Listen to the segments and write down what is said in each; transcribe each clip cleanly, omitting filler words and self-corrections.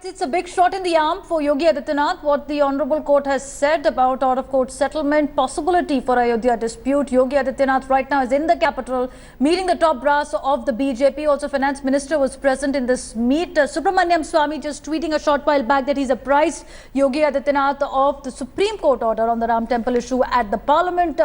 It's a big shot in the arm for Yogi Adityanath. What the Honorable Court has said about out-of-court settlement possibility for Ayodhya dispute. Yogi Adityanath right now is in the capital, meeting the top brass of the BJP. Also, Finance Minister was present in this meet. Subramaniam Swamy just tweeting a short while back that he's apprised Yogi Adityanath of the Supreme Court order on the Ram Temple issue at the Parliament.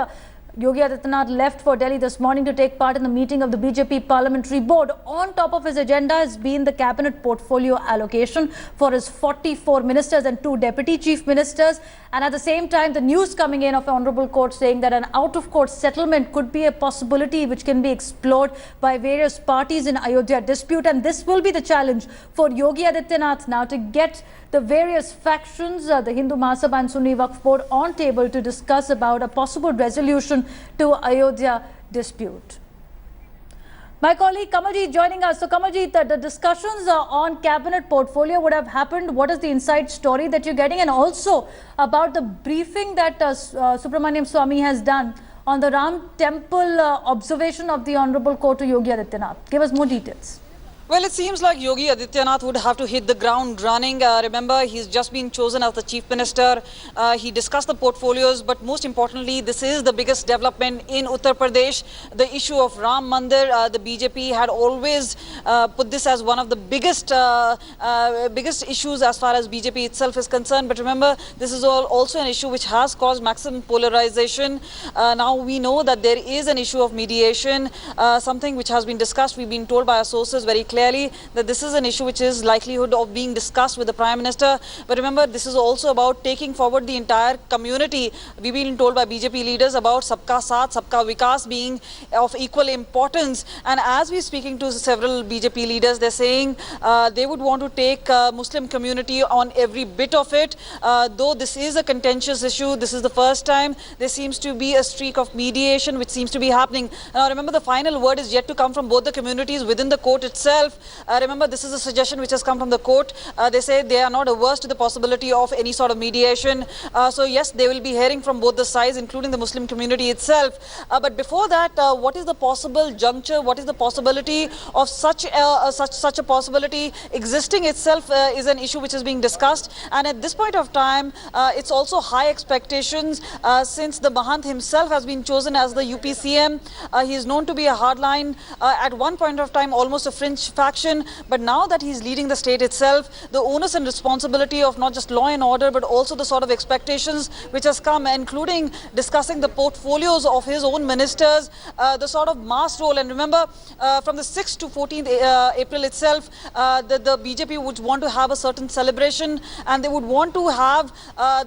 Yogi Adityanath left for Delhi this morning to take part in the meeting of the BJP Parliamentary Board. On top of his agenda has been the cabinet portfolio allocation for his 44 ministers and 2 deputy chief ministers. And at the same time, the news coming in of the Honorable Court saying that an out-of-court settlement could be a possibility which can be explored by various parties in Ayodhya dispute. And this will be the challenge for Yogi Adityanath now to get the various factions, the Hindu Mahasabha and Sunni Waqf Board on table to discuss about a possible resolution to Ayodhya dispute. My colleague Kamaljeet joining us. So Kamaljeet, the discussions on cabinet portfolio would have happened. What is the inside story that you're getting? And also about the briefing that Subramaniam Swamy has done on the Ram Temple observation of the Honorable Court to Yogi Adityanath. Give us more details. Well, it seems like Yogi Adityanath would have to hit the ground running. Remember, he's just been chosen as the Chief Minister. He discussed the portfolios, but most importantly, this is the biggest development in Uttar Pradesh. The issue of Ram Mandir, the BJP had always put this as one of the biggest issues as far as BJP itself is concerned. But remember, this is also an issue which has caused maximum polarization. Now we know that there is an issue of mediation, something which has been discussed. We've been told by our sources very clearly that this is an issue which is likelihood of being discussed with the Prime Minister. But remember, this is also about taking forward the entire community. We've been told by BJP leaders about Sabka Saath, Sabka Vikas being of equal importance. And as we're speaking to several BJP leaders, they're saying they would want to take Muslim community on every bit of it. Though this is a contentious issue, this is the first time there seems to be a streak of mediation which seems to be happening. Now remember, the final word is yet to come from both the communities within the court itself. Remember, this is a suggestion which has come from the court. They say they are not averse to the possibility of any sort of mediation. So yes, they will be hearing from both the sides, including the Muslim community itself. But before that, what is the possible juncture? What is the possibility of such a possibility existing itself is an issue which is being discussed. And at this point of time, it's also high expectations since the Mahant himself has been chosen as the UP CM. He is known to be a hardline, at one point of time almost a fringe faction, but now that he's leading the state itself, the onus and responsibility of not just law and order, but also the sort of expectations which has come, including discussing the portfolios of his own ministers, the sort of mass role. And remember, from the 6th to 14th April itself, the BJP would want to have a certain celebration, and they would want to have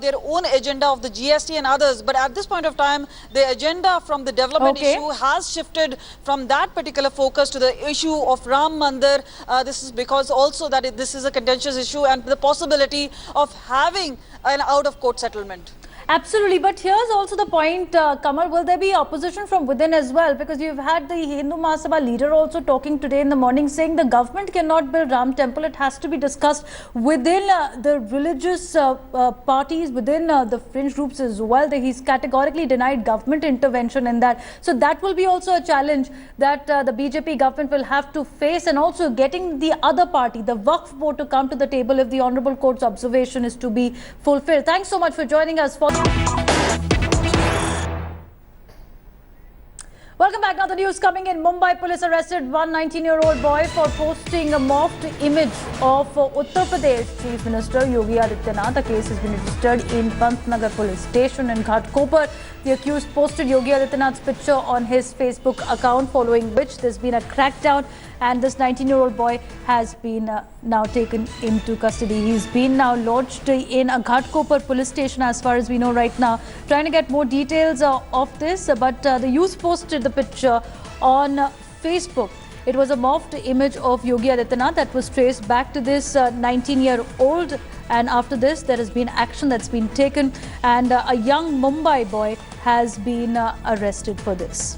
their own agenda of the GST and others. But at this point of time, the agenda from the development issue has shifted from that particular focus to the issue of Ram Mandir. This is because also that this is a contentious issue and the possibility of having an out-of-court settlement. Absolutely, but here's also the point, Kamal, will there be opposition from within as well? Because you've had the Hindu Mahasabha leader also talking today in the morning saying the government cannot build Ram Temple. It has to be discussed within the religious parties, within the fringe groups as well. He's categorically denied government intervention in that. So that will be also a challenge that the BJP government will have to face, and also getting the other party, the Waqf Board, to come to the table if the Honorable Court's observation is to be fulfilled. Thanks so much for joining us. Welcome back. Now the news coming in. Mumbai police arrested one 19-year-old boy for posting a morphed image of Uttar Pradesh Chief Minister Yogi Adityanath. The case has been registered in Pantnagar police station in Ghatkopar. The accused posted Yogi Adityanath's picture on his Facebook account, following which there's been a crackdown, and this 19-year-old boy has been now taken into custody. He's been now lodged in a Ghatkopar police station as far as we know right now. Trying to get more details of this, but the youth posted the picture on Facebook. It was a morphed image of Yogi Adityanath that was traced back to this 19-year-old. And after this, there has been action that's been taken, and a young Mumbai boy has been arrested for this.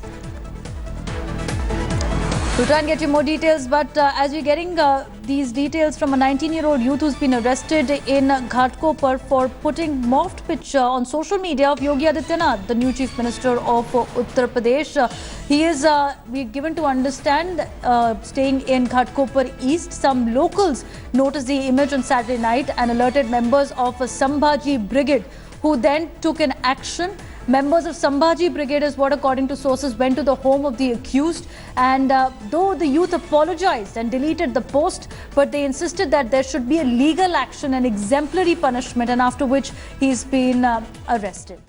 We'll try and get you more details, but as we're getting these details from a 19-year-old youth who's been arrested in Ghatkopar for putting morphed picture on social media of Yogi Adityanath, the new Chief Minister of Uttar Pradesh. He is, we're given to understand, staying in Ghatkopar East. Some locals noticed the image on Saturday night and alerted members of Sambhaji Brigade, who then took an action. Members of Sambhaji Brigade is what, according to sources, went to the home of the accused, and though the youth apologized and deleted the post, but they insisted that there should be a legal action and exemplary punishment, and after which he's been arrested.